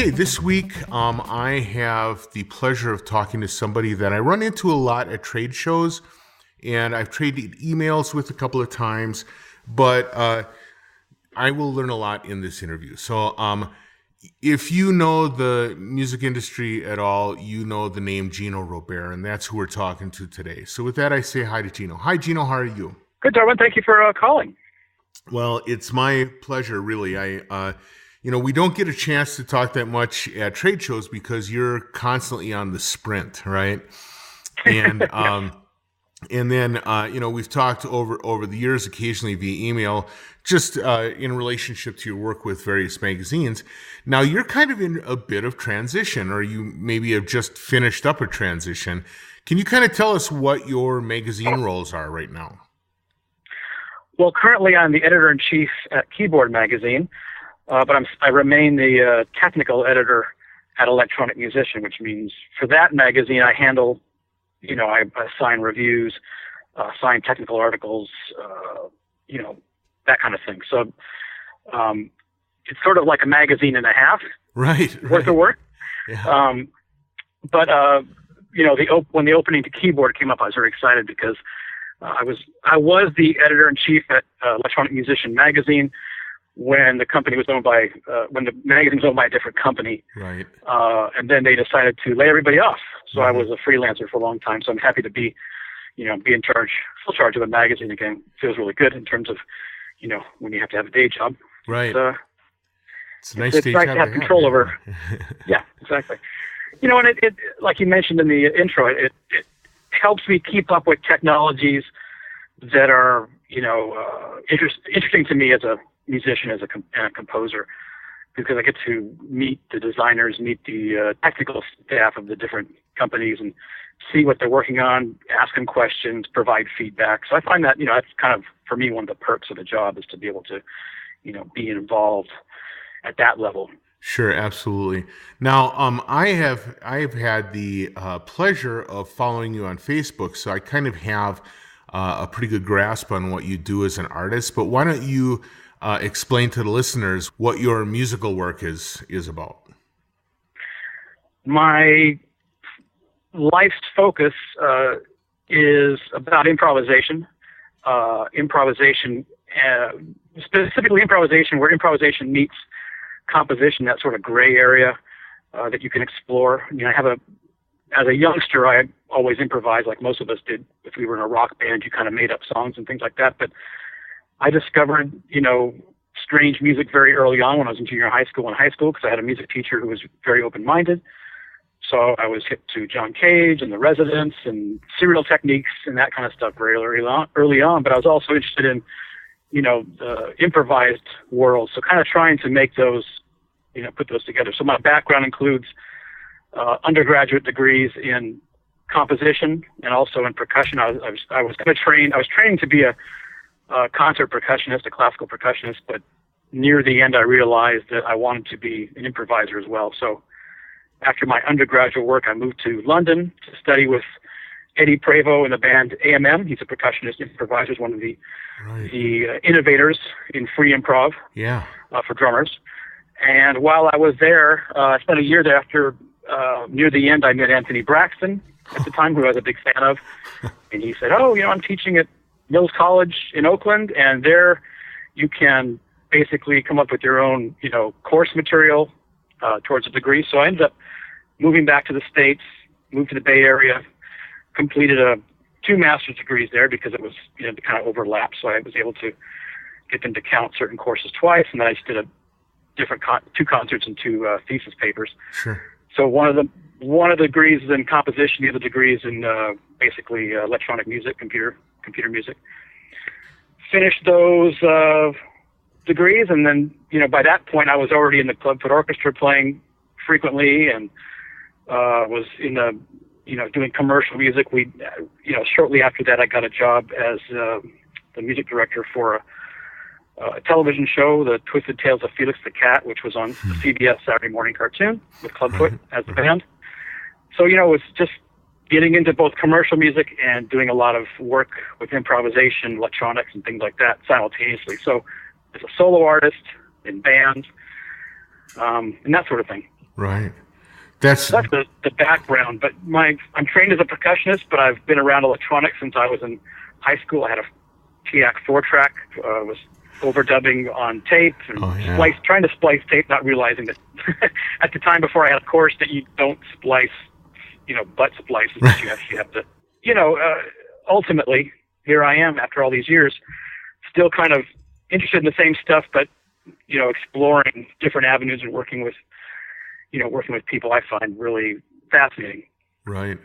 Okay, this week I have the pleasure of talking to somebody that I run into a lot at trade shows, and I've traded emails with a couple of times, but I will learn a lot in this interview. So if you know the music industry at all, you know the name Gino Robair, and that's who we're talking to today. So with that, I say hi to Gino. Hi, Gino. How are you? Good, Darwin. Thank you for calling. Well, it's my pleasure, really. We don't get a chance to talk that much at trade shows because you're constantly on the sprint, right? And and then we've talked over the years, occasionally via email, just in relationship to your work with various magazines. Now you're kind of in a bit of transition, or you maybe have just finished up a transition. Can you kind of tell us what your magazine roles are right now? Well, currently I'm the editor-in-chief at Keyboard Magazine, but I remain the technical editor at Electronic Musician, which means for that magazine I handle, I assign reviews, assign technical articles, that kind of thing. So it's sort of like a magazine and a half worth of work. Yeah. When the opening to Keyboard came up, I was very excited because I was the editor-in-chief at Electronic Musician magazine when the company was owned by when the magazine was owned by a different company. Right. And then they decided to lay everybody off. So I was a freelancer for a long time. So I'm happy to be in full charge of the magazine again. It feels really good in terms of, when you have to have a day job. Right. It's nice to have control over. Yeah, exactly. And it like you mentioned in the intro, it helps me keep up with technologies that are, interesting to me as a musician, and a composer, because I get to meet the designers, meet the technical staff of the different companies and see what they're working on, ask them questions, provide feedback. So I find that, that's kind of, for me, one of the perks of the job is to be able to, be involved at that level. Sure, absolutely. Now, I have had the pleasure of following you on Facebook, so I kind of have a pretty good grasp on what you do as an artist. But why don't you explain to the listeners what your musical work is about? My life's focus is about improvisation. Specifically improvisation, where improvisation meets composition, that sort of gray area that you can explore. As a youngster, I always improvised like most of us did. If we were in a rock band, you kind of made up songs and things like that. But I discovered, strange music very early on when I was in junior high school because I had a music teacher who was very open-minded. So I was hip to John Cage and The Residents and serial techniques and that kind of stuff very early on. But I was also interested in, the improvised world. So kind of trying to make those, put those together. So my background includes undergraduate degrees in composition and also in percussion. I was training to be a concert percussionist, a classical percussionist, but near the end I realized that I wanted to be an improviser as well. So after my undergraduate work, I moved to London to study with Eddie Prevost in the band AMM. He's a percussionist, improviser, one of the innovators in free improv for drummers. And while I was there, I spent a year there. After near the end, I met Anthony Braxton at the time, who I was a big fan of. And he said, I'm teaching at Mills College in Oakland, and there you can basically come up with your own, course material towards a degree. So I ended up moving back to the States, moved to the Bay Area, completed two master's degrees there because it was, kind of overlap. So I was able to get them to count certain courses twice, and then I just did two concerts and two thesis papers. Sure. So one of the degrees is in composition, the other degree is in basically electronic music, computer music. Finished those degrees, and then by that point I was already in the clubfoot orchestra playing frequently, and was in the doing commercial music. Shortly after that I got a job as the music director for a television show, The Twisted Tales of Felix the Cat, which was on the CBS Saturday morning cartoon with Clubfoot as the band. So, it was just getting into both commercial music and doing a lot of work with improvisation, electronics, and things like that simultaneously. So as a solo artist, in bands, and that sort of thing. Right. So that's the background. But I'm trained as a percussionist, but I've been around electronics since I was in high school. I had a TAC 4-track, was overdubbing on tape and trying to splice tape, not realizing that at the time before I had a course that you don't splice, butt splices. But you have to, ultimately, here I am after all these years, still kind of interested in the same stuff, but, exploring different avenues and working with people I find really fascinating. Right.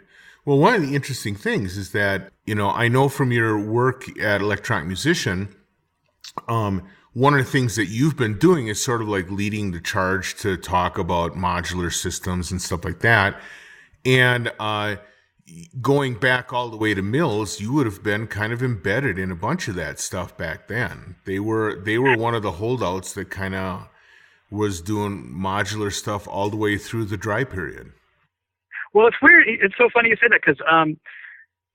Well, one of the interesting things is that, I know from your work at Electronic Musician, one of the things that you've been doing is sort of like leading the charge to talk about modular systems and stuff like that. And going back all the way to Mills, you would have been kind of embedded in a bunch of that stuff back then. They were one of the holdouts that kind of was doing modular stuff all the way through the dry period. Well, it's weird. It's so funny you say that because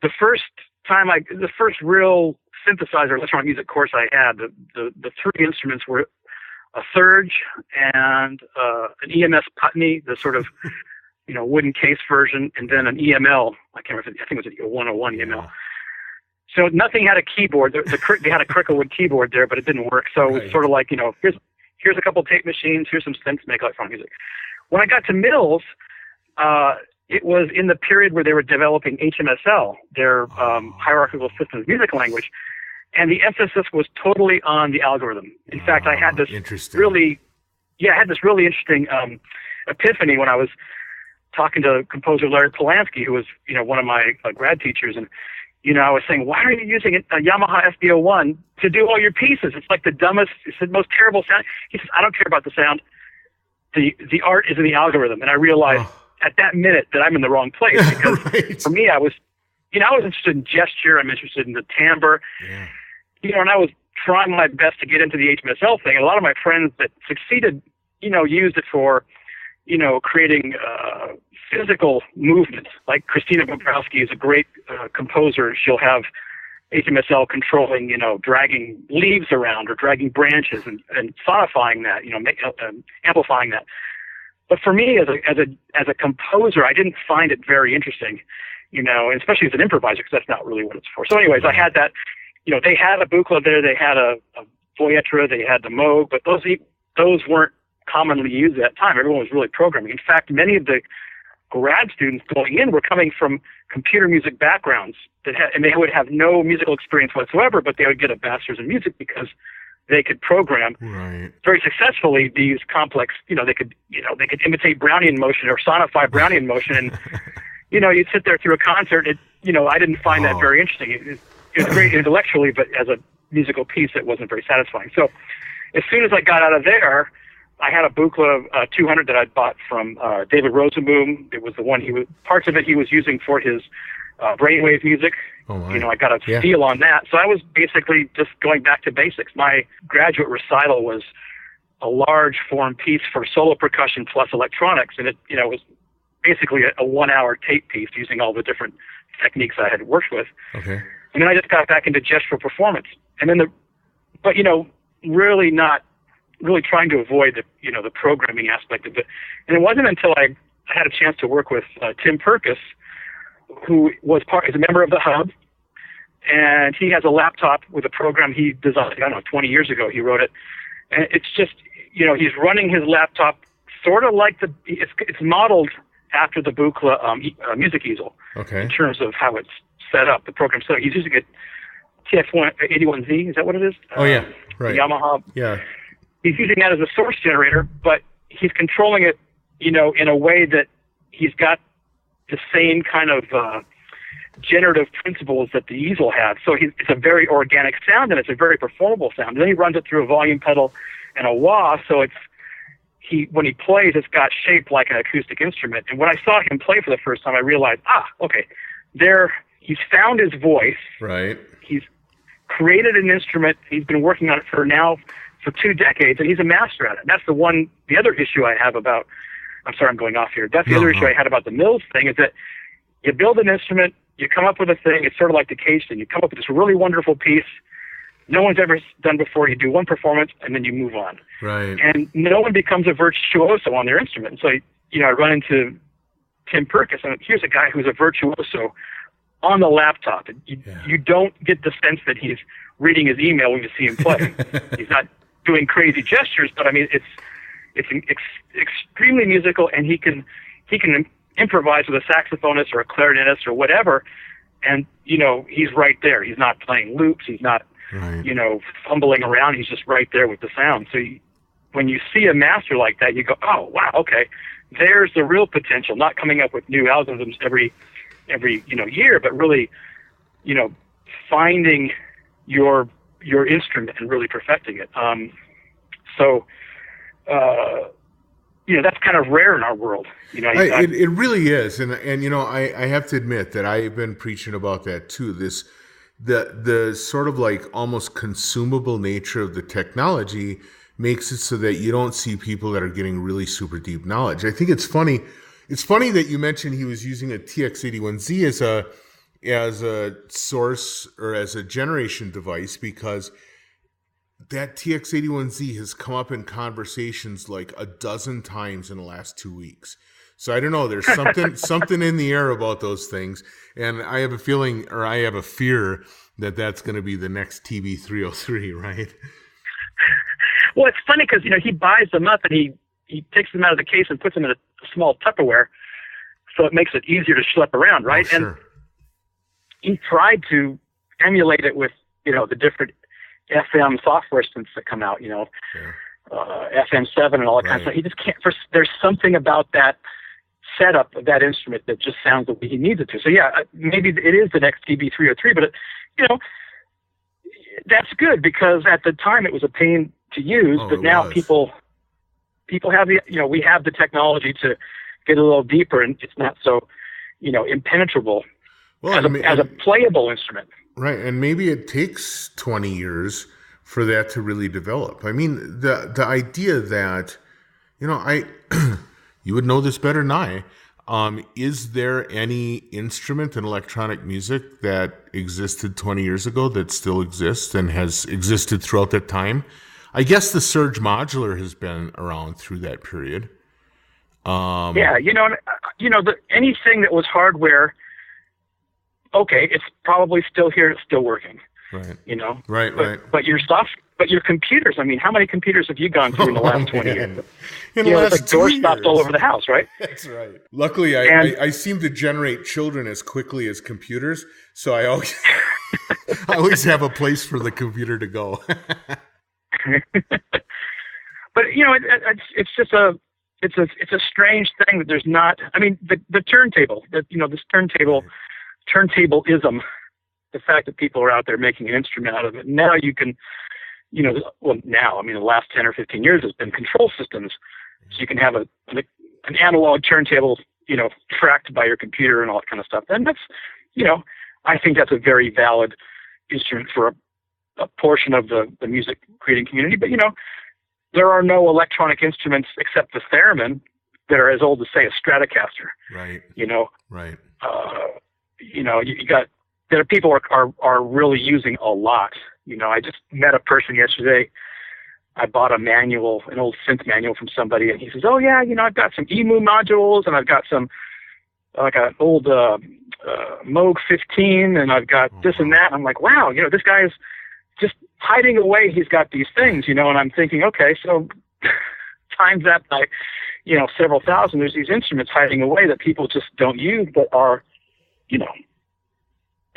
the first real synthesizer electronic music course I had, the three instruments were a Surge and an EMS Putney, the sort of wooden case version, and then an EML. I can't remember. I think it was a 101 EML. So nothing had a keyboard. They had a Cricklewood keyboard there, but it didn't work. So it was sort of like here's a couple tape machines. Here's some synths to make electronic music. When I got to Mills, it was in the period where they were developing HMSL, their hierarchical systems music language, and the emphasis was totally on the algorithm. In fact, I had this really interesting epiphany when I was talking to composer Larry Polanski, who was one of my grad teachers, and I was saying, why are you using a Yamaha SB01 to do all your pieces? It's like it's the most terrible sound. He says, I don't care about the sound. The art is in the algorithm. And I realized at that minute that I'm in the wrong place because for me, I was interested in gesture. I'm interested in the timbre. Yeah. And I was trying my best to get into the HMSL thing. And a lot of my friends that succeeded, used it for, creating physical movements. Like Christina Bobrowski is a great composer. She'll have HMSL controlling, dragging leaves around or dragging branches and sonifying that, amplifying that. But for me, as a composer, I didn't find it very interesting, and especially as an improviser, because that's not really what it's for. So anyways, I had that, they had a Buchla there, they had a Voyetra, they had the Moog, but those weren't commonly used at that time. Everyone was really programming. In fact, many of the grad students going in were coming from computer music backgrounds and they would have no musical experience whatsoever, but they would get a bachelor's in music because they could program very successfully these complex, they could imitate Brownian motion or sonify Brownian motion. And, you'd sit there through a concert. I didn't find that very interesting. It was great intellectually, but as a musical piece, it wasn't very satisfying. So as soon as I got out of there, I had a Buchla 200 that I'd bought from David Rosenboom. It was the one parts of it he was using for his brainwave music. I got a feel on that. So I was basically just going back to basics. My graduate recital was a large form piece for solo percussion plus electronics, and it was basically a 1-hour tape piece using all the different techniques I had worked with. Okay. And then I just got back into gestural performance, and then really trying to avoid the programming aspect of it. And it wasn't until I had a chance to work with Tim Purkis, who is a member of the Hub, and he has a laptop with a program he designed, 20 years ago he wrote it. And it's just, he's running his laptop sort of like it's modeled after the Buchla music easel in terms of how it's set up, the program. So he's using a TX81Z, is that what it is? Right. Yamaha. Yeah. He's using that as a source generator, but he's controlling it, in a way that he's got the same kind of generative principles that the easel had. So it's a very organic sound, and it's a very performable sound. And then he runs it through a volume pedal and a wah, so when he plays, it's got shape like an acoustic instrument. And when I saw him play for the first time, I realized, he's found his voice. Right. He's created an instrument. He's been working on it for 2 decades, and he's a master at it. That's the other issue I have about, I'm sorry, I'm going off here. That's the other issue I had about the Mills thing, is that you build an instrument, you come up with a thing, it's sort of like the Cage thing. You come up with this really wonderful piece no one's ever done before. You do one performance, and then you move on. Right. And no one becomes a virtuoso on their instrument. So I run into Tim Perkins, and here's a guy who's a virtuoso on the laptop. You don't get the sense that he's reading his email when you see him play. He's not doing crazy gestures, but I mean, it's extremely musical, and he can improvise with a saxophonist or a clarinetist or whatever, and he's right there. He's not playing loops. He's not fumbling around. He's just right there with the sound. So when you see a master like that, you go, oh wow, okay, there's the real potential. Not coming up with new algorithms every year, but really finding your instrument and really perfecting it. That's kind of rare in our world. It really is, and I have to admit that I've been preaching about that too. The sort of like almost consumable nature of the technology makes it so that you don't see people that are getting really super deep knowledge. I think it's funny. It's funny that you mentioned he was using a TX-81Z as a source or as a generation device, because that TX-81Z has come up in conversations like a dozen times in the last 2 weeks. So I don't know, there's something in the air about those things. And I have a feeling, or I have a fear, that that's going to be the next TB303, right? Well, it's funny because, he buys them up and he takes them out of the case and puts them in a small Tupperware, so it makes it easier to schlep around, right? Oh, sure. And he tried to emulate it with, the different FM software systems that come out, FM7 and all that kind of stuff. He just can't. There's something about that setup of that instrument that just sounds the way he needs it to. So yeah, maybe it is the next TB303, but that's good, because at the time it was a pain to use, but now people have we have the technology to get a little deeper, and it's not so impenetrable as a playable instrument. Right, and maybe it takes 20 years for that to really develop. I mean, the idea that, you would know this better than I, is there any instrument in electronic music that existed 20 years ago that still exists and has existed throughout that time? I guess the Surge modular has been around through that period. Anything that was hardware, okay, it's probably still here, it's still working. Right. Right. But your computers, I mean, how many computers have you gone through in the last 20 years? It's like doors stopped all over the house, right? That's right. Luckily, I seem to generate children as quickly as computers, so I always I always have a place for the computer to go. But it's just it's a strange thing that there's not. I mean, the turntable, this turntableism, the fact that people are out there making an instrument out of it. Now you can, the last 10 or 15 years has been control systems. So you can have an analog turntable, tracked by your computer and all that kind of stuff. And that's, I think that's a very valid instrument for a portion of the music creating community. But, there are no electronic instruments except the theremin that are as old as, say, a Stratocaster. Right. Right. There are people are really using a lot. I just met a person yesterday. I bought an old synth manual from somebody, and he says, "Oh yeah, I've got some EMU modules, and I've got some like an old Moog 15, and I've got this and that." I'm like, "Wow, this guy is just hiding away. He's got these things, and I'm thinking, okay, so times that by several thousand. There's these instruments hiding away that people just don't use, but are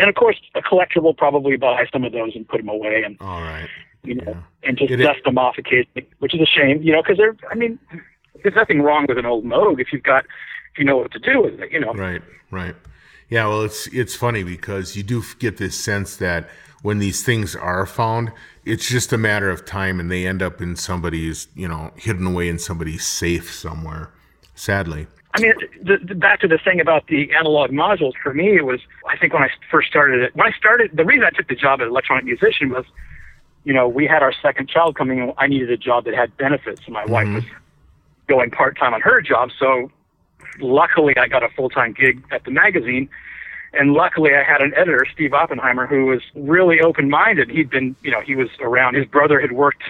And of course, a collector will probably buy some of those and put them away, and all right, and just dust them off occasionally, which is a shame, because there's nothing wrong with an old Moog if you know what to do with it, Right. Yeah, well, it's funny because you do get this sense that when these things are found, it's just a matter of time, and they end up in somebody's, hidden away in somebody's safe somewhere. Sadly. I mean, back to the thing about the analog modules, for me, it was, I think when I first started it, the reason I took the job as an electronic musician was, we had our second child coming, and I needed a job that had benefits, and my wife was going part-time on her job, so luckily I got a full-time gig at the magazine, and luckily I had an editor, Steve Oppenheimer, who was really open-minded. He'd been, he was around, his brother had worked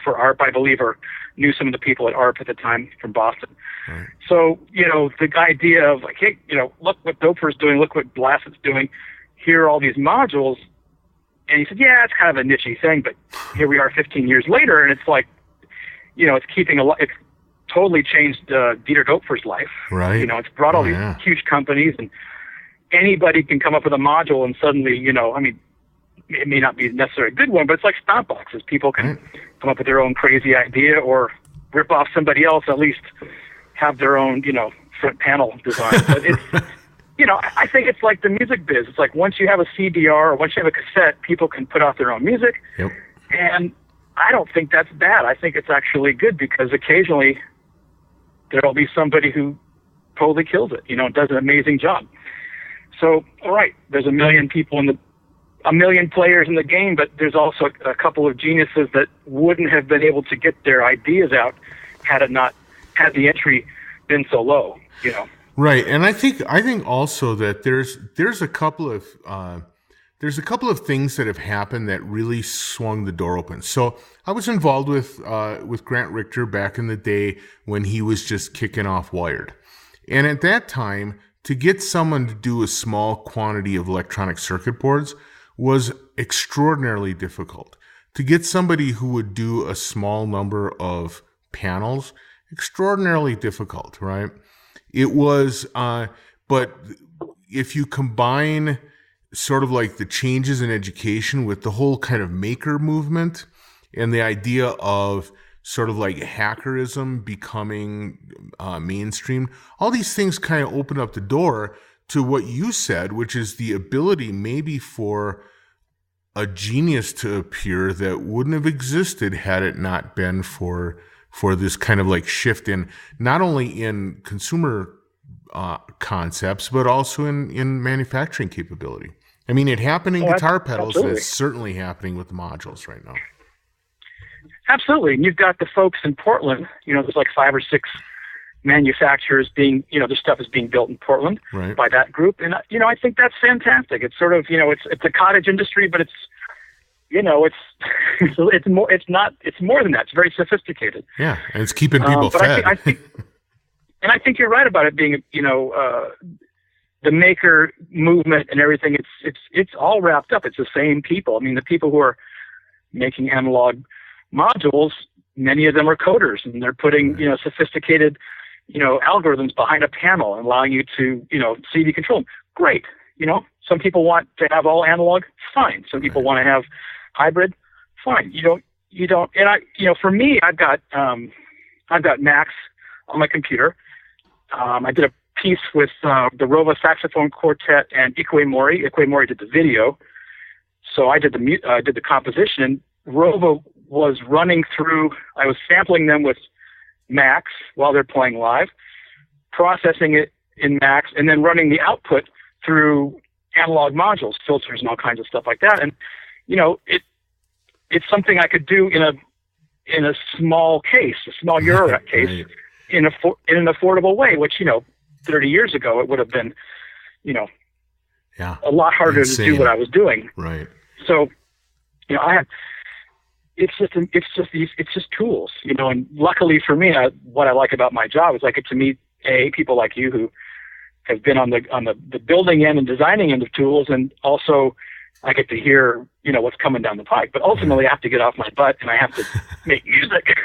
for ARP, I believe, or knew some of the people at ARP at the time from Boston. Right. So, the idea of like, hey, look what Doper's doing, look what Blassett's doing, here are all these modules. And he said, yeah, it's kind of a niche thing, but here we are 15 years later, and it's like, it's totally changed Dieter Doepfer's life. Right. It's brought all these huge companies, and anybody can come up with a module, and suddenly, it may not be necessarily a good one, but it's like stomp boxes. People can come up with their own crazy idea or rip off somebody else, at least have their own, front panel design. But it's, I think it's like the music biz. It's like once you have a CDR or once you have a cassette, people can put out their own music. Yep. And I don't think that's bad. I think it's actually good because occasionally there'll be somebody who totally kills it, does an amazing job. So, all right, there's a million players in the game, but there's also a couple of geniuses that wouldn't have been able to get their ideas out had the entry been so low, Right, and I think also that there's a couple of things that have happened that really swung the door open. So I was involved with Grant Richter back in the day when he was just kicking off Wired, and at that time, to get someone to do a small quantity of electronic circuit boards was extraordinarily difficult. To get somebody who would do a small number of panels, extraordinarily difficult, right? It was, but if you combine sort of like the changes in education with the whole kind of maker movement and the idea of sort of like hackerism becoming mainstream, all these things kind of open up the door to what you said, which is the ability maybe for a genius to appear that wouldn't have existed had it not been for this kind of like shift in not only in consumer concepts, but also in manufacturing capability. I mean, it happened in guitar pedals, absolutely. and it's certainly happening with the modules right now. Absolutely. And you've got the folks in Portland, there's like 5 or 6 manufacturers being, the stuff is being built in Portland by that group. And, I think that's fantastic. It's sort of, it's a cottage industry, but it's more than that. It's very sophisticated. Yeah. And it's keeping people fed. I think you're right about it being, the maker movement and everything. It's all wrapped up. It's the same people. I mean, the people who are making analog modules, many of them are coders, and they're putting, sophisticated, algorithms behind a panel and allowing you to, CD control them. Great. Some people want to have all analog. Fine. Some people want to have hybrid. Fine. You don't. And for me, I've got Macs on my computer. I did a piece with the Rova Saxophone Quartet and Ikue Mori. Ikue Mori did the video, so I did the composition. And Rova was running through. I was sampling them with Macs while they're playing live, processing it in Macs, and then running the output through analog modules, filters, and all kinds of stuff like that. And it's something I could do in a small case, a small Euro case, in an affordable way, which 30 years ago it would have been, a lot harder to do what I was doing. Right. So, it's just tools, and luckily for me, what I like about my job is I get to meet people like you who have been on the building end and designing end of tools, and also I get to hear, what's coming down the pike. But ultimately, I have to get off my butt and I have to make music.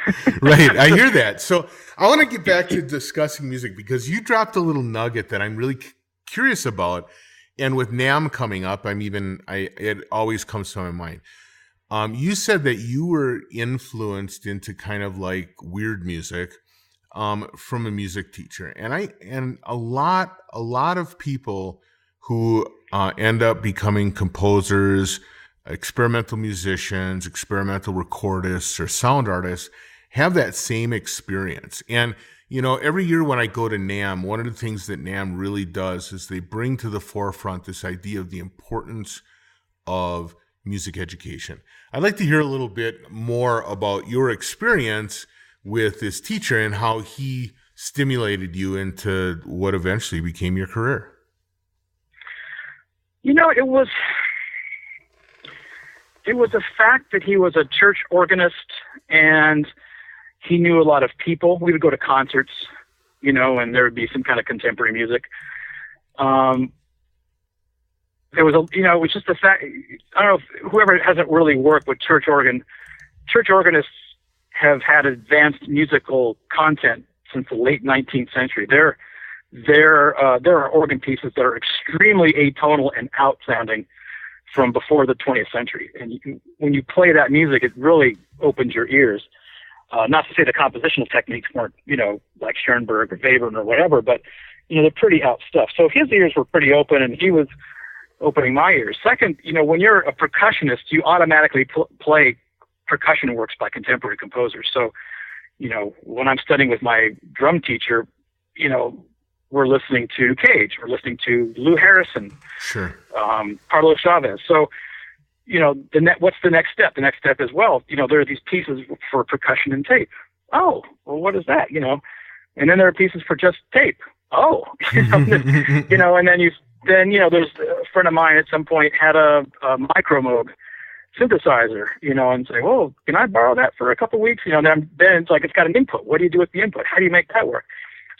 Right. I hear that. So I want to get back to discussing music because you dropped a little nugget that I'm really curious about. And with NAMM coming up, it always comes to my mind. You said that you were influenced into kind of like weird music from a music teacher, and a lot of people who end up becoming composers, experimental musicians, experimental recordists, or sound artists have that same experience. And every year when I go to NAMM, one of the things that NAMM really does is they bring to the forefront this idea of the importance of music education. I'd like to hear a little bit more about your experience with this teacher and how he stimulated you into what eventually became your career. It was the fact that he was a church organist and he knew a lot of people. We would go to concerts, you know, and there would be some kind of contemporary music. There was it was just the fact, I don't know if whoever hasn't really worked with church organists have had advanced musical content since the late 19th century. There are organ pieces that are extremely atonal and out-sounding from before the 20th century. And when you play that music, it really opens your ears. Not to say the compositional techniques weren't, you know, like Schoenberg or Webern or whatever, but, you know, they're pretty out stuff. So his ears were pretty open, and he was opening my ears. Second, you know, when you're a percussionist, you automatically play percussion works by contemporary composers. So, you know, when I'm studying with my drum teacher, you know, we're listening to Cage, we're listening to Lou Harrison, sure, Carlos Chavez. So, you know, what's the next step? The next step is, well, you know, there are these pieces for percussion and tape. Oh, well, what is that? You know, and then there are pieces for just tape. Oh, you know, and then there's a friend of mine at some point had a Micro Moog synthesizer, you know, and say, well, can I borrow that for a couple of weeks? You know, then it's like, it's got an input. What do you do with the input? How do you make that work?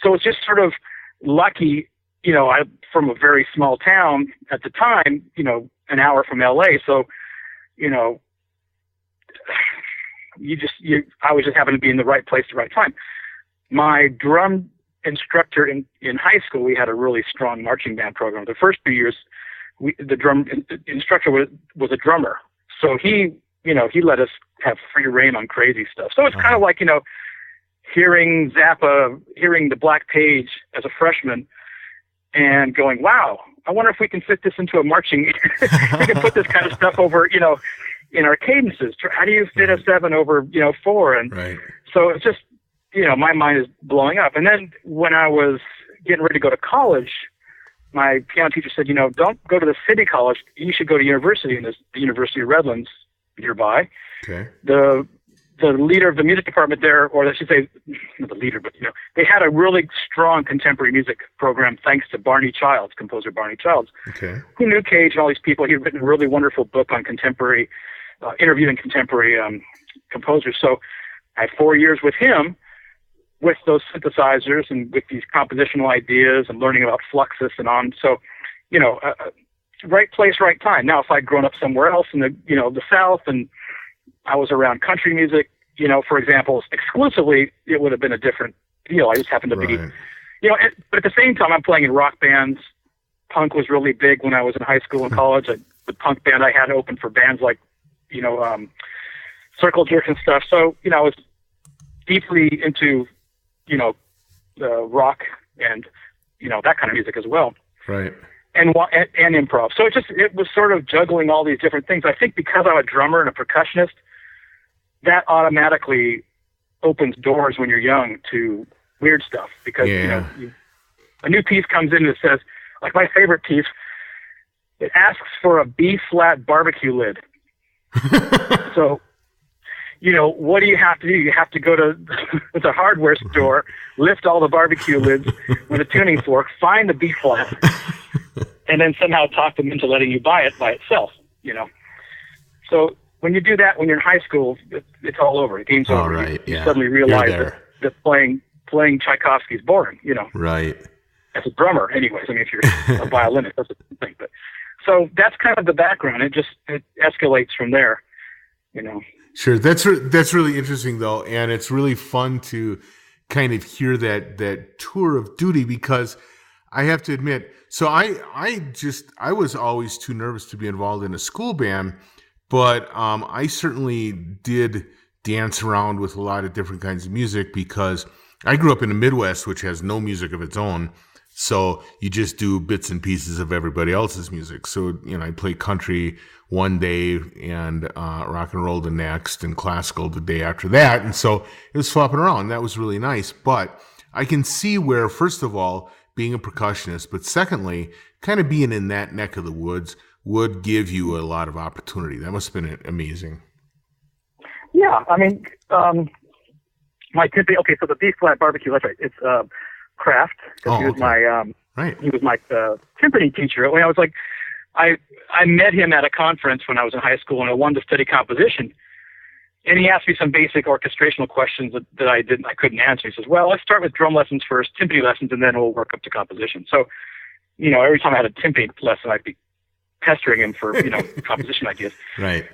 So it's just sort of lucky, you know, I'm from a very small town at the time, you know, an hour from LA. So, you know, I was just happened to be in the right place at the right time. My drum instructor in high school, we had a really strong marching band program. The first 2 years, the drum instructor was a drummer. So he let us have free reign on crazy stuff. So it's kind of like, you know, hearing Zappa, hearing the Black Page as a freshman and going, wow, I wonder if we can fit this into a marching, we can put this kind of stuff over, you know, in our cadences. How do you fit a 7 over, you know, 4? And right. So it's just, you know, my mind is blowing up. And then when I was getting ready to go to college, my piano teacher said, you know, don't go to the city college. You should go to university, and there's the University of Redlands nearby. Okay. The leader of the music department there, or I should say, not the leader, but, you know, they had a really strong contemporary music program thanks to Barney Childs, composer Barney Childs, okay, who knew Cage and all these people. He had written a really wonderful book on contemporary, interviewing contemporary composers. So I had 4 years with him, with those synthesizers and with these compositional ideas and learning about fluxus and on. So, you know, right place, right time. Now, if I'd grown up somewhere else in the South, and I was around country music, you know, for example, exclusively, it would have been a different deal. I just happened to be, you know, but at the same time, I'm playing in rock bands. Punk was really big when I was in high school and college. The punk band I had opened for bands like, you know, Circle Jerk and stuff. So, you know, I was deeply into, you know, rock and, you know, that kind of music as well. Right. And improv. So it was sort of juggling all these different things. I think because I'm a drummer and a percussionist, that automatically opens doors when you're young to weird stuff, because, you know, a new piece comes in that says, like my favorite piece, it asks for a B-flat barbecue lid. So, you know, what do you have to do? You have to go to the hardware store, lift all the barbecue lids with a tuning fork, find the B-flat, and then somehow talk them into letting you buy it by itself, you know. So when you do that when you're in high school, it's all over. The game's over. Right, you suddenly realize that playing Tchaikovsky is boring, you know. Right. As a drummer, anyways. I mean, if you're a violinist, that's a thing. But so that's kind of the background. It escalates from there, you know. Sure, that's really interesting though, and it's really fun to kind of hear that tour of duty, because I have to admit, so I was always too nervous to be involved in a school band, but I certainly did dance around with a lot of different kinds of music, because I grew up in the Midwest, which has no music of its own. So you just do bits and pieces of everybody else's music. So, you know, I play country one day and rock and roll the next and classical the day after that. And so it was flopping around. That was really nice. But I can see where, first of all, being a percussionist, but secondly, kind of being in that neck of the woods would give you a lot of opportunity. That must have been amazing. Yeah. I mean, so the B-flat barbecue, that's right. It's Kraft, because he was my timpani teacher. When I was like I met him at a conference when I was in high school, and I wanted to study composition. And he asked me some basic orchestrational questions that I couldn't answer. He says, "Well, let's start with drum lessons first, timpani lessons, and then we'll work up to composition." So, every time I had a timpani lesson, I'd be pestering him for composition ideas. Right.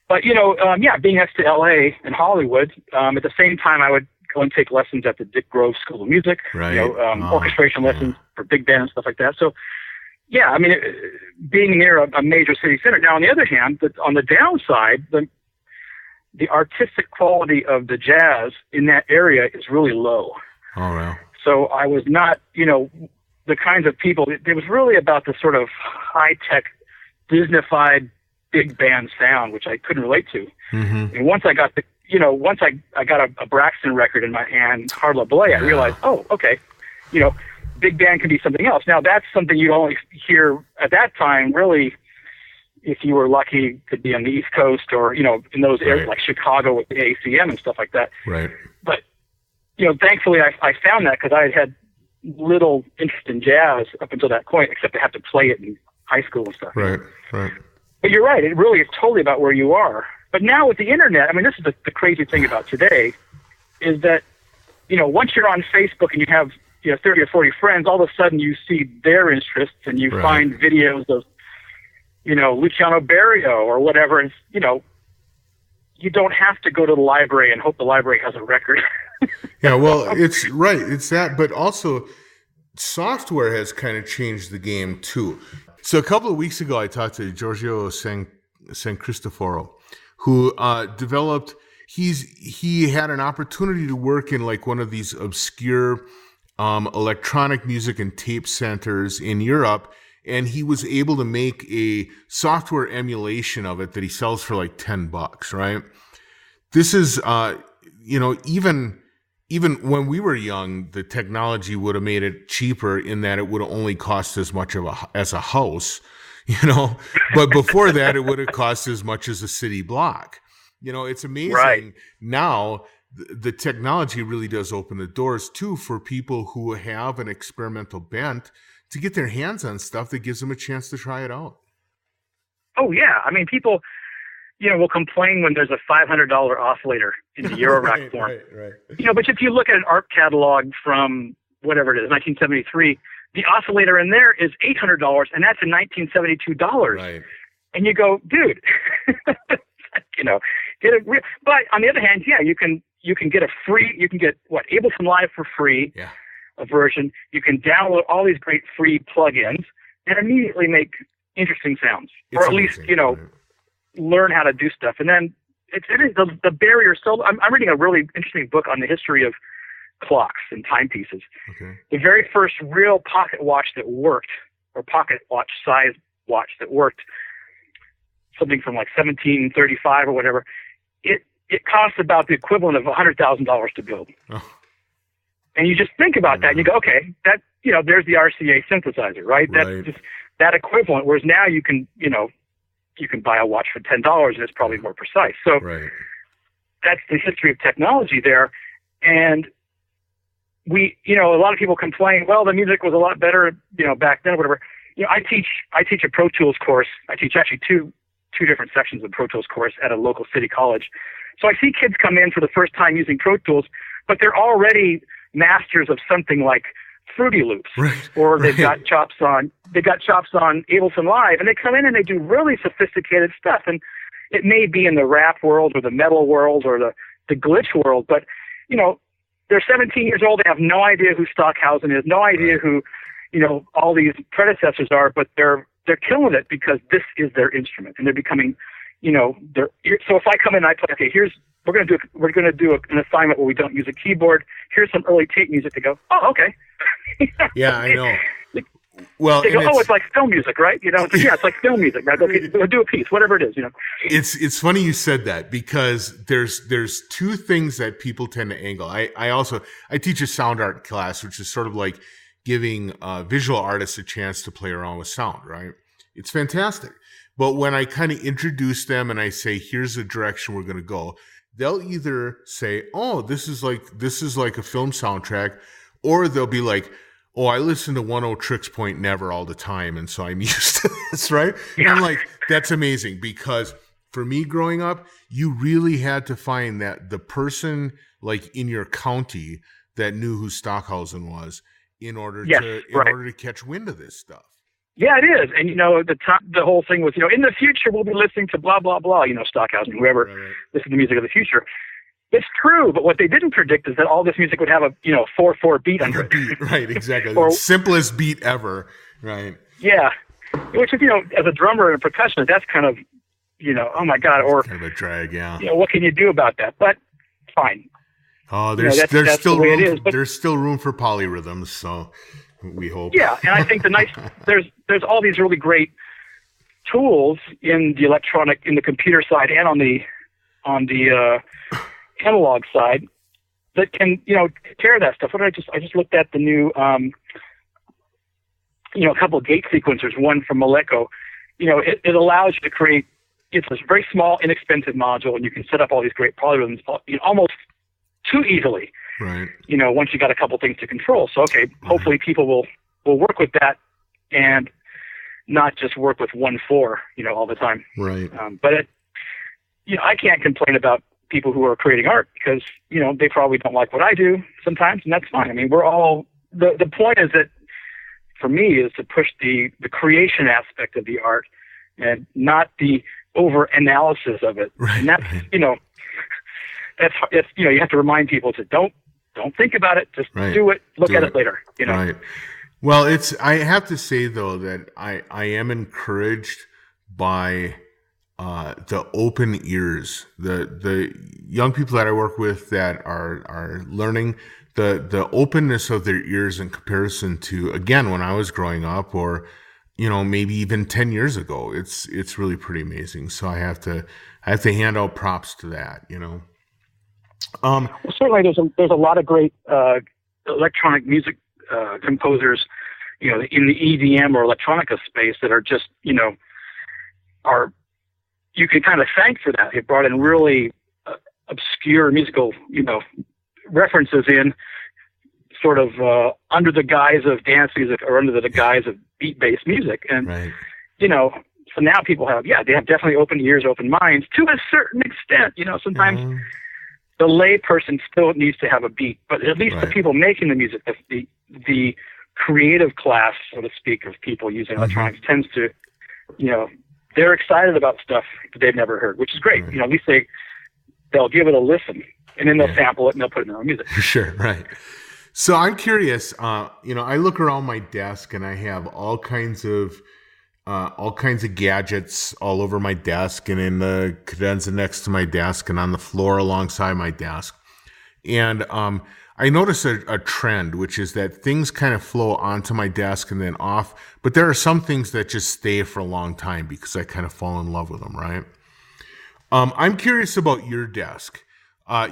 But being next to LA and Hollywood, at the same time I would go and take lessons at the Dick Grove School of Music. Right. Orchestration lessons for big band and stuff like that. So, yeah, I mean, being near a major city center. Now, on the other hand, on the downside, the artistic quality of the jazz in that area is really low. Oh, wow. So I was not, the kinds of people. It was really about the sort of high-tech, Disney-fied big band sound, which I couldn't relate to. Mm-hmm. And once I got I got a Braxton record in my hand, Hard La Belay, I realized, oh, okay, big band can be something else. Now, that's something you only hear at that time, really, if you were lucky to be on the East Coast or, in those areas like Chicago with the ACM and stuff like that. Right. But, thankfully I found that because I had little interest in jazz up until that point, except to have to play it in high school and stuff. Right, right. But you're right. It really is totally about where you are. But now with the internet, I mean, this is the crazy thing about today is that, once you're on Facebook and you have, 30 or 40 friends, all of a sudden you see their interests and you find videos of, Luciano Berio or whatever. And, you don't have to go to the library and hope the library has a record. Yeah, well, it's right. It's that. But also, software has kind of changed the game, too. So a couple of weeks ago, I talked to Giorgio San Cristoforo, who developed, he had an opportunity to work in like one of these obscure electronic music and tape centers in Europe, and he was able to make a software emulation of it that he sells for like $10, right? This is, even when we were young, the technology would have made it cheaper in that it would have only cost as much as a house, but before that, it would have cost as much as a city block. It's amazing. Right. Now the technology really does open the doors too for people who have an experimental bent to get their hands on stuff that gives them a chance to try it out. Oh yeah. I mean, people, will complain when there's a $500 oscillator in the Eurorack form. Right. But if you look at an art catalog from whatever it is, 1973, the oscillator in there is $800, and that's in 1972 dollars. Right. And you go, dude, get it. But on the other hand, yeah, you can get Ableton Live for free, a version. You can download all these great free plugins and immediately make interesting sounds, or at least learn how to do stuff. And then it is the barrier. So I'm reading a really interesting book on the history of clocks and timepieces. Okay. The very first real pocket watch that worked, or pocket watch size watch that worked, something from like 1735 or whatever, it cost about the equivalent of $100,000 to build. Oh. And you just think about that and you go, okay, that, there's the RCA synthesizer, right? That's just that equivalent. Whereas now you can buy a watch for $10 and it's probably more precise. So that's the history of technology there. And we, a lot of people complain, well, the music was a lot better, back then or whatever. I teach a Pro Tools course. I teach actually two different sections of Pro Tools course at a local city college. So I see kids come in for the first time using Pro Tools, but they're already masters of something like Fruity Loops, or they've got chops on Ableton Live, and they come in and they do really sophisticated stuff. And it may be in the rap world or the metal world or the glitch world, but they're 17 years old. They have no idea who Stockhausen is, no idea who all these predecessors are, but they're killing it because this is their instrument, and they're becoming so if I come in and I play, okay, we're going to do an assignment where we don't use a keyboard. Here's some early tape music. To go, oh, okay. Yeah, I know. Well, they go, it's like film music, right? It's like film music. Now go do a piece, whatever it is. It's funny you said that because there's two things that people tend to angle. I teach a sound art class, which is sort of like giving visual artists a chance to play around with sound, right? It's fantastic. But when I kind of introduce them and I say, here's the direction we're going to go, they'll either say, oh, this is like a film soundtrack, or they'll be like, oh, I listen to 10 Tricks Point Never all the time, and so I'm used to this, right? Yeah. I'm like, that's amazing, because for me growing up, you really had to find that the person like in your county that knew who Stockhausen was in order to catch wind of this stuff. Yeah, it is. And, the whole thing was, in the future, we'll be listening to blah, blah, blah, Stockhausen, whoever listened to music of the future. It's true, but what they didn't predict is that all this music would have a 4/4 beat under it. Beat, right, exactly. The simplest beat ever, right? Yeah, which is, as a drummer and a percussionist, that's kind of, oh my God, or kind of a drag, yeah. What can you do about that? But fine. Oh, there's still room. There's still room for polyrhythms, so we hope. Yeah, and I think there's all these really great tools in the computer side and on the analog side that can, take care of that stuff. I just looked at the new, a couple of gate sequencers, one from Moleko. It allows you to create, it's a very small, inexpensive module, and you can set up all these great polyrhythms almost too easily. Right. Once you got a couple things to control. So, okay, hopefully people will work with that and not just work with 1/4, all the time. Right. But I can't complain about people who are creating art because, they probably don't like what I do sometimes, and that's fine. I mean, we're all, the point is that for me is to push the creation aspect of the art and not the over analysis of it. Right. And that's, that's you have to remind people to don't think about it, just do it, look at it later, Right. Well, I have to say though that I am encouraged by the open ears, the young people that I work with that are learning, the openness of their ears in comparison to, again, when I was growing up, or maybe even 10 years ago. It's really pretty amazing. So I have to hand out props to that. Well, certainly there's a lot of great electronic music composers, in the EDM or electronica space that are just are, you can kind of thank for that. They brought in really obscure musical, references in sort of under the guise of dance music or under the guise of beat-based music. And, so now people they have definitely open ears, open minds to a certain extent. Sometimes the lay person still needs to have a beat, but at least the people making the music, the creative class, so to speak, of people using electronics tends to, they're excited about stuff that they've never heard, which is great. Right. At least they'll give it a listen, and then they'll sample it and they'll put it in their own music. Sure, right. So I'm curious. I look around my desk and I have all kinds of gadgets all over my desk and in the cadenza next to my desk and on the floor alongside my desk. And I notice a trend, which is that things kind of flow onto my desk and then off, but there are some things that just stay for a long time because I kind of fall in love with them, right? I'm curious about your desk.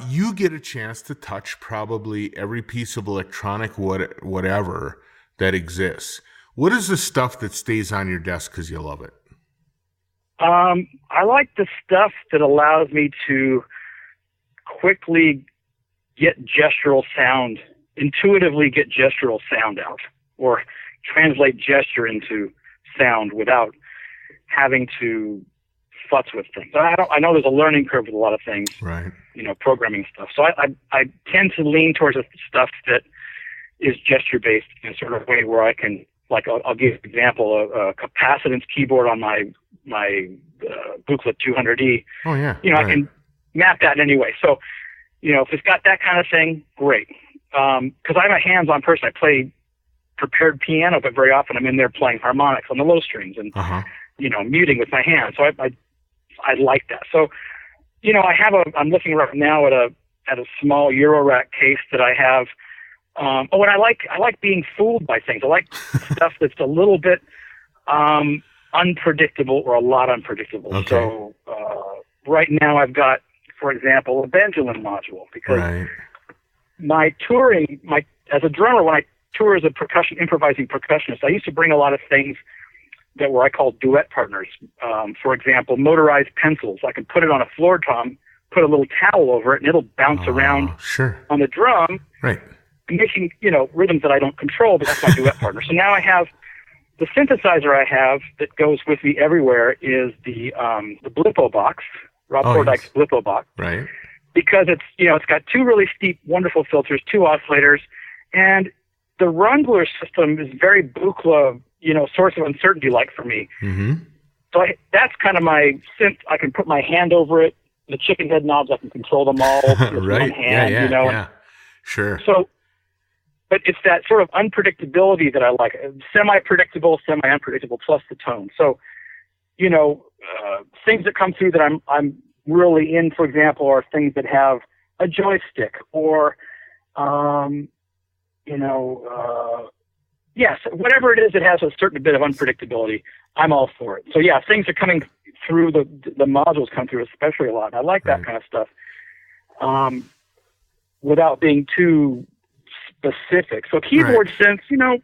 You get a chance to touch probably every piece of electronic whatever that exists. What is the stuff that stays on your desk because you love it? I like the stuff that allows me to quickly intuitively get gestural sound out, or translate gesture into sound without having to futz with things. I know there's a learning curve with a lot of things, right? Programming stuff. So I tend to lean towards the stuff that is gesture based in a sort of way where I can, like, I'll give an example, a capacitance keyboard on my Booklet 200E. Oh yeah. I can map that in any way. So, if it's got that kind of thing, great. Because I'm a hands-on person. I play prepared piano, but very often I'm in there playing harmonics on the low strings and, muting with my hands. So I like that. So, I'm looking right now at a small Eurorack case that I have. And I like being fooled by things. I like stuff that's a little bit unpredictable or a lot unpredictable. Okay. So right now I've got, for example, a pendulum module, because as a drummer, when I tour as a improvising percussionist, I used to bring a lot of things that were I call duet partners. For example, motorized pencils. I can put it on a floor tom, put a little towel over it, and it'll bounce around on the drum. Right. making, rhythms that I don't control, but that's my duet partner. So now I have the synthesizer I have that goes with me everywhere is the Blippo box, Rob Thorndike's Blippo box. Right. Because it's got two really steep, wonderful filters, two oscillators, and the Rundler system is very Buchla, source of uncertainty like for me. Mm-hmm. So that's kind of my synth. I can put my hand over it. The chicken head knobs, I can control them all with right. one hand, Yeah. Sure. So, but it's that sort of unpredictability that I like. Semi-predictable, semi-unpredictable, plus the tone. So, things that come through that I'm really in, for example, are things that have a joystick or, yes, whatever it is that has a certain bit of unpredictability, I'm all for it. So yeah, things are coming through, the modules come through especially a lot. I like that kind of stuff. Without being too specific. So keyboard synths,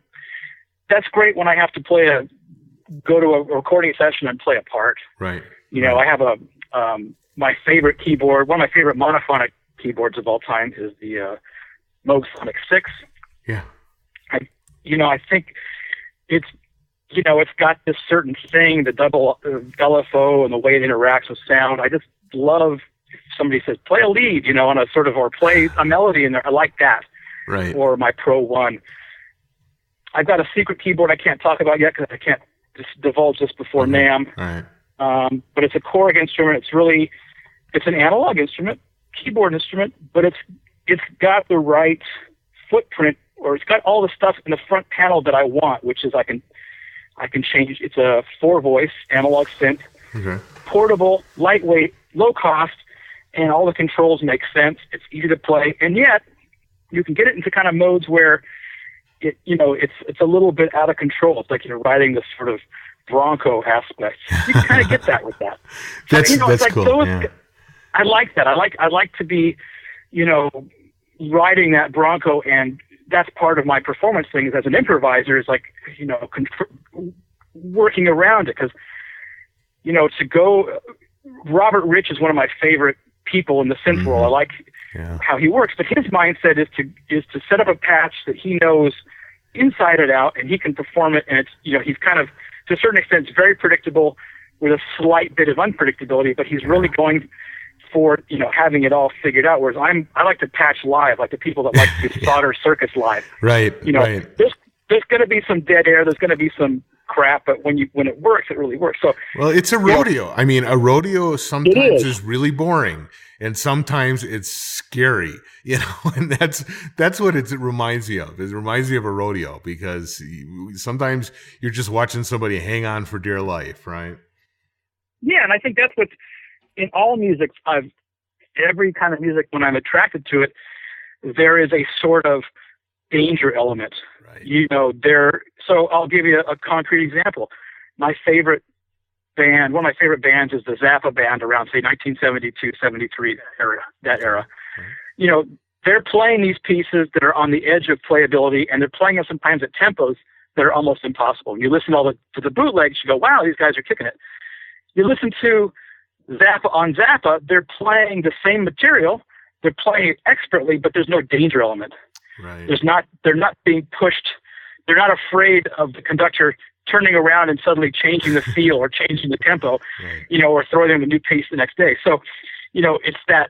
that's great when I have to go to a recording session and play a part. Right. I have my favorite keyboard, one of my favorite monophonic keyboards of all time is the Moog Sonic 6. Yeah. I think it's got this certain thing, the double LFO and the way it interacts with sound. I just love if somebody says, play a lead, on a sort of, or play a melody in there. I like that. Right. Or my Pro 1. I've got a secret keyboard I can't talk about yet because I can't just divulge this before NAMM. Right. But it's a Korg instrument. It's an analog instrument, keyboard instrument, but it's got the right footprint, or it's got all the stuff in the front panel that I want, which is I can change. It's a 4-voice analog synth, portable, lightweight, low cost, and all the controls make sense. It's easy to play, and yet you can get it into kind of modes where it's a little bit out of control. It's like you're riding this sort of Bronco aspect. You can kind of get that with that. That's like cool. Those, I like that. I like to be, riding that Bronco, and that's part of my performance thing as an improviser is like, working around it. Cause, to go, Robert Rich is one of my favorite people in the synth world. I like how he works, but his mindset is to set up a patch that he knows inside and out, and he can perform it. And it's, he's kind of, to a certain extent, it's very predictable with a slight bit of unpredictability, but he's really going for, having it all figured out. Whereas I like to patch live, like the people that like to do solder circuits live. Right. There's going to be some dead air. There's going to be some crap, but when it works, it really works. So, well, it's a rodeo. I mean, a rodeo sometimes is really boring, and sometimes it's scary, and that's what it reminds me of. It reminds me of a rodeo because sometimes you're just watching somebody hang on for dear life, right? Yeah, and I think that's what in all music, every kind of music, when I'm attracted to it, there is a sort of danger element. Right. So I'll give you a concrete example. My favorite band, one of my favorite bands is the Zappa band around, say, 1972, 73, that era. Right. They're playing these pieces that are on the edge of playability, and they're playing them sometimes at tempos that are almost impossible. You listen to the bootlegs, you go, wow, these guys are kicking it. You listen to Zappa on Zappa, they're playing the same material, they're playing it expertly, but there's no danger element. Right. They're not being pushed. They're not afraid of the conductor turning around and suddenly changing the feel or changing the tempo, right. Or throwing them a new piece the next day. So, it's that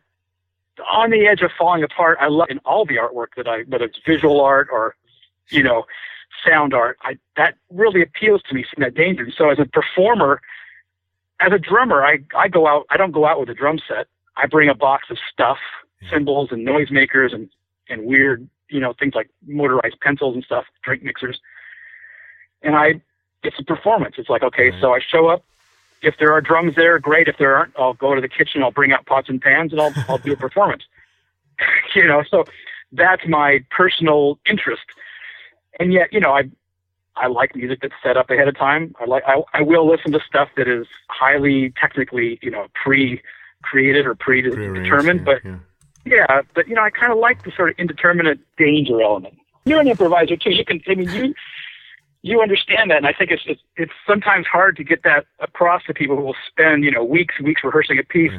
on the edge of falling apart. I love in all the artwork whether it's visual art or, sound art, that really appeals to me, seeing that danger. So as a performer, as a drummer, I go out, I don't go out with a drum set. I bring a box of stuff, cymbals and noisemakers and weird, things like motorized pencils and stuff, drink mixers. And it's a performance. It's like, okay, so I show up. If there are drums there, great. If there aren't, I'll go to the kitchen, I'll bring out pots and pans, and I'll do a performance. So that's my personal interest. And yet, I like music that's set up ahead of time. I will listen to stuff that is highly technically, pre-created or predetermined, but I kind of like the sort of indeterminate danger element. You're an improviser too. You understand that, and I think it's sometimes hard to get that across to people who will spend, weeks rehearsing a piece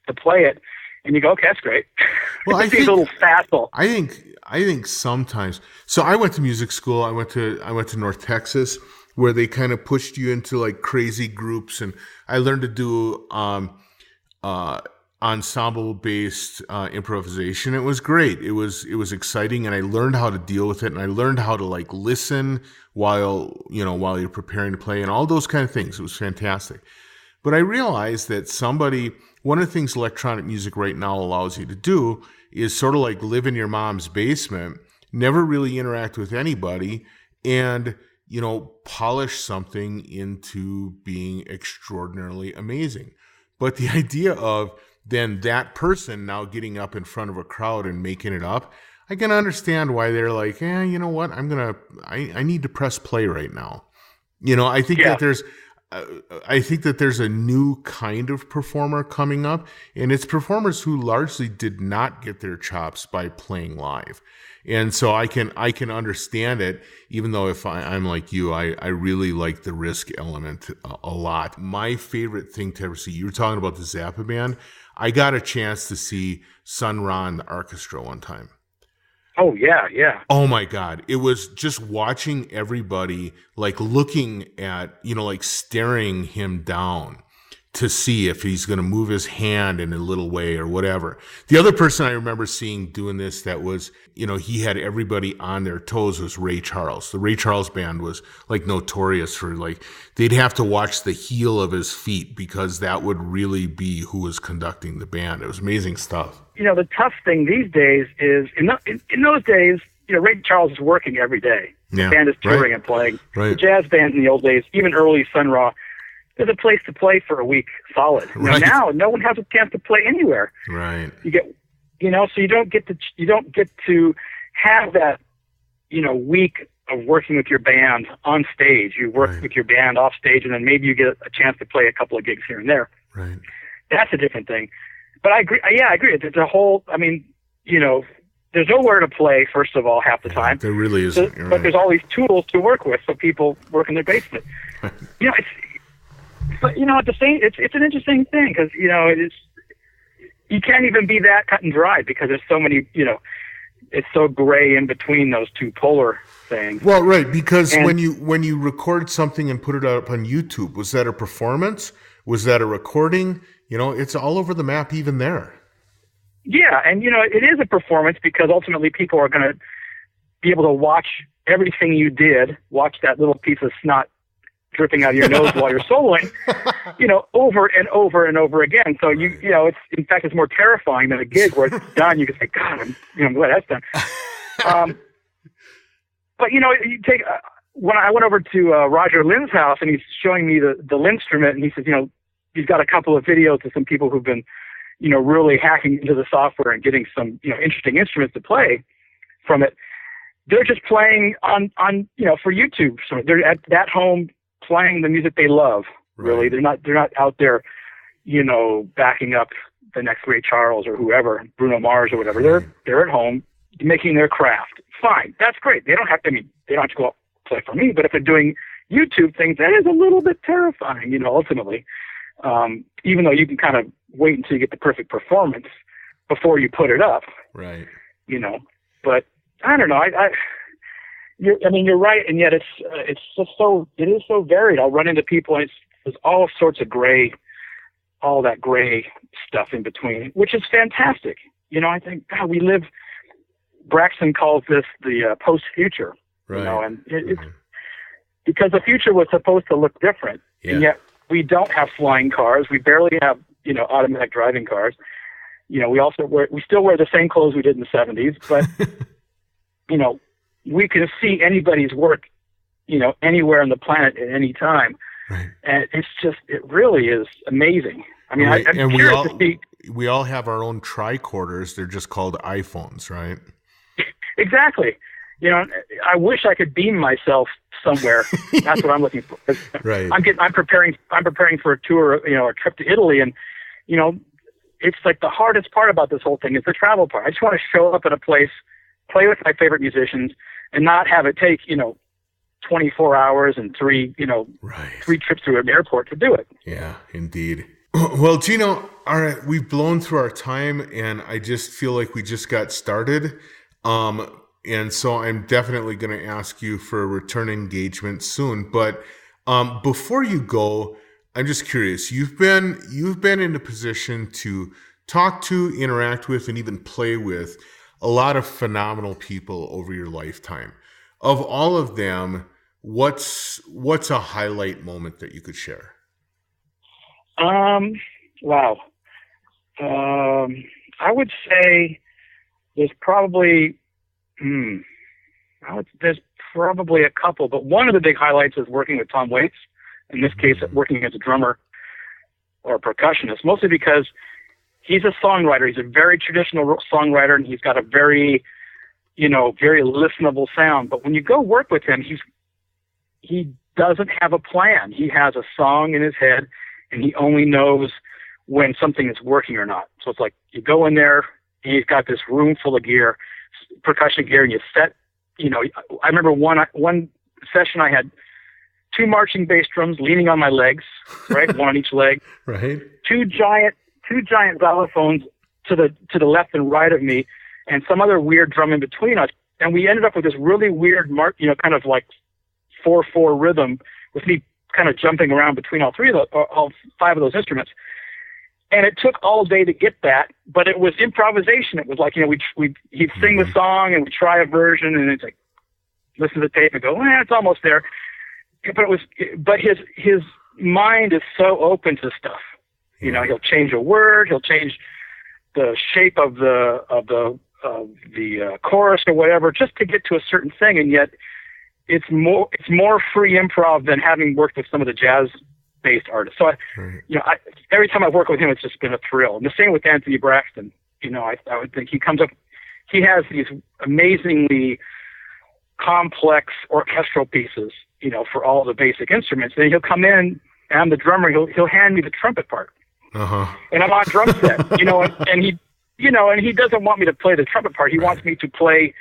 to play it. and you go, okay, that's great. Well, it seems a little facile. I think sometimes. So I went to music school. I went to North Texas, where they kind of pushed you into like crazy groups, and I learned to do ensemble-based improvisation. It was great. It was exciting, and I learned how to deal with it, and I learned how to like listen while you're preparing to play, and all those kind of things. It was fantastic. But I realized that one of the things electronic music right now allows you to do is sort of like live in your mom's basement, never really interact with anybody, and polish something into being extraordinarily amazing. But the idea of then that person now getting up in front of a crowd and making it up, I can understand why they're like, you know what? I need to press play right now. I think that there's a new kind of performer coming up, and it's performers who largely did not get their chops by playing live. And so I can understand it, even though if I'm like you, I really like the risk element a lot. My favorite thing to ever see, you were talking about the Zappa band. I got a chance to see Sun Ra and the orchestra one time. Oh, yeah, yeah. Oh, my God. It was just watching everybody, like, looking at, like, staring him down to see if he's going to move his hand in a little way or whatever. The other person I remember seeing doing this that was, he had everybody on their toes was Ray Charles. The Ray Charles band was, like, notorious for, like, they'd have to watch the heel of his feet because that would really be who was conducting the band. It was amazing stuff. The tough thing these days is, in those days, Ray Charles is working every day. Yeah, the band is touring and playing. Right. The jazz bands in the old days, even early Sun Ra, there's a place to play for a week solid. Right. Now, no one has a chance to play anywhere. Right. You get, so you don't get to have that, week of working with your band on stage. You work with your band off stage, and then maybe you get a chance to play a couple of gigs here and there. Right. That's a different thing. But I agree. Yeah, I agree. It's a whole. There's nowhere to play. First of all, half the time there really isn't. But there's all these tools to work with, so people work in their basement. But at the same, it's an interesting thing because you can't even be that cut and dry because there's so many. It's so gray in between those two polar things. Well, right, because when you record something and put it up on YouTube, was that a performance? Was that a recording? It's all over the map even there. Yeah, and it is a performance because ultimately people are going to be able to watch everything you did, watch that little piece of snot dripping out of your nose while you're soloing, over and over and over again. So it's more terrifying than a gig where it's done. You can say, God, I'm glad that's done. But you take when I went over to Roger Lynn's house and he's showing me the Linstrument, and he says, he's got a couple of videos of some people who've been, really hacking into the software and getting some, interesting instruments to play from it. They're just playing on for YouTube. So they're at home playing the music they love. Really, they're not out there, backing up the next Ray Charles or whoever, Bruno Mars or whatever. They're at home making their craft. Fine, that's great. They don't have to go out play for me. But if they're doing YouTube things, that is a little bit terrifying. Ultimately. Even though you can kind of wait until you get the perfect performance before you put it up. Right. But I don't know. You're right. And yet it is so varied. I'll run into people and there's all sorts of all that gray stuff in between, which is fantastic. I think, God, Braxton calls this the post-future, right. And it's because the future was supposed to look different. Yeah. And yet, we don't have flying cars. We barely have, automatic driving cars. We still wear the same clothes we did in the 70s, but, we can see anybody's work, anywhere on the planet at any time. Right. And it really is amazing. I mean, right. I'm curious to see. We all have our own tricorders. They're just called iPhones, right? Exactly. I wish I could beam myself somewhere. That's what I'm looking for. Right. I'm preparing for a tour, a trip to Italy, and it's like the hardest part about this whole thing is the travel part. I just want to show up at a place, play with my favorite musicians, and not have it take 24 hours and three trips to an airport to do it. Yeah, indeed. Well, Gino, all right, we've blown through our time, and I just feel like we just got started. And so I'm definitely going to ask you for a return engagement soon. But before you go, I'm just curious. You've been in a position to talk to, interact with, and even play with a lot of phenomenal people over your lifetime. Of all of them, what's a highlight moment that you could share? Wow. I would say there's probably, there's probably a couple, but one of the big highlights is working with Tom Waits, in this case, working as a drummer or a percussionist, mostly because he's a songwriter. He's a very traditional songwriter, and he's got a very, very listenable sound. But when you go work with him, he doesn't have a plan. He has a song in his head, and he only knows when something is working or not. So it's like you go in there, and he's got this room full of gear, percussion gear, and you set, I remember one session I had 2 marching bass drums leaning on my legs, right, one on each leg, Right. two giant xylophones to the left and right of me, and some other weird drum in between us, and we ended up with this really weird kind of like 4/4 rhythm with me kind of jumping around between all 5 of those instruments. And it took all day to get that, but it was improvisation. It was like, he'd sing the song and we'd try a version, and it's like, listen to the tape and go, it's almost there. But his mind is so open to stuff. He'll change a word, he'll change the shape of the chorus or whatever, just to get to a certain thing. And yet it's more free improv than having worked with some of the jazz-based artists. So every time I've worked with him, it's just been a thrill. And the same with Anthony Braxton. I would think he has these amazingly complex orchestral pieces, for all the basic instruments. And then he'll come in, and I'm the drummer. He'll hand me the trumpet part, and I'm on drum set, and he doesn't want me to play the trumpet part. He wants me to play,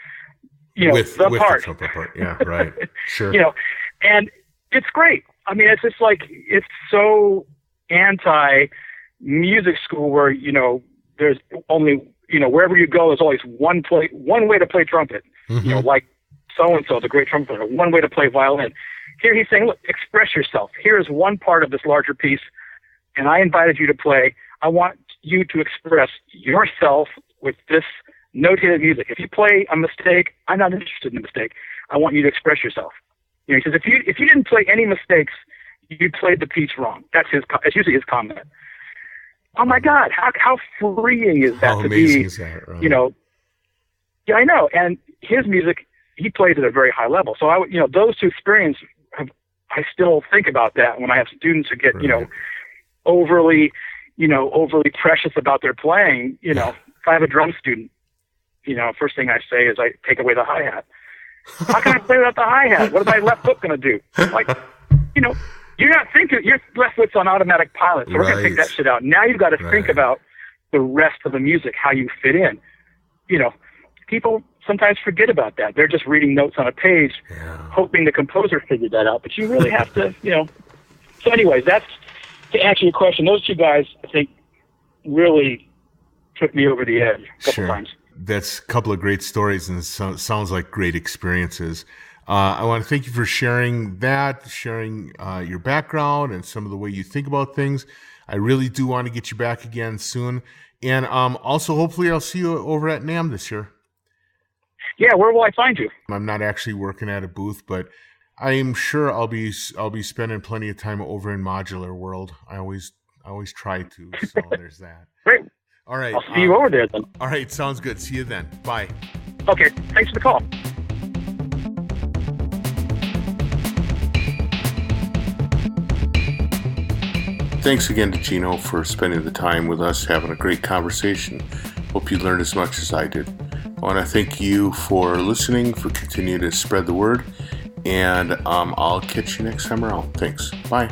with the part. The trumpet part. Yeah, right. Sure. And it's great. I mean, it's just like, it's so anti music school where, there's only, wherever you go, there's always one way to play trumpet, like so-and-so, the great trumpet player, one way to play violin. Here he's saying, look, express yourself. Here is one part of this larger piece, and I invited you to play. I want you to express yourself with this notated music. If you play a mistake, I'm not interested in the mistake. I want you to express yourself. He says, if you didn't play any mistakes, you played the piece wrong. That's usually his comment. Oh my God, how freeing is that? How amazing is that, right? Yeah, I know. And his music, he plays at a very high level. So those two experiences, I still think about that when I have students who get, Right. overly precious about their playing. If I have a drum student, first thing I say is I take away the hi-hat. How can I play without the hi-hat? What is my left foot going to do? Like, you're not thinking, your left foot's on automatic pilot, so we're going to take that shit out. Now you've got to think about the rest of the music, how you fit in. People sometimes forget about that. They're just reading notes on a page, hoping the composer figured that out. But you really have to, So anyways, that's, to answer your question, those two guys, I think, really took me over the edge a couple times. That's a couple of great stories, and it sounds like great experiences. I want to thank you for sharing your background and some of the way you think about things. I really do want to get you back again soon. And also, hopefully, I'll see you over at NAMM this year. Yeah, where will I find you? I'm not actually working at a booth, but I am sure I'll be spending plenty of time over in Modular World. I always try to, so there's that. Great. All right. I'll see you over there then. All right, sounds good. See you then. Bye. Okay, thanks for the call. Thanks again to Gino for spending the time with us, having a great conversation. Hope you learned as much as I did. I want to thank you for listening, for continuing to spread the word, and I'll catch you next time around. Thanks. Bye.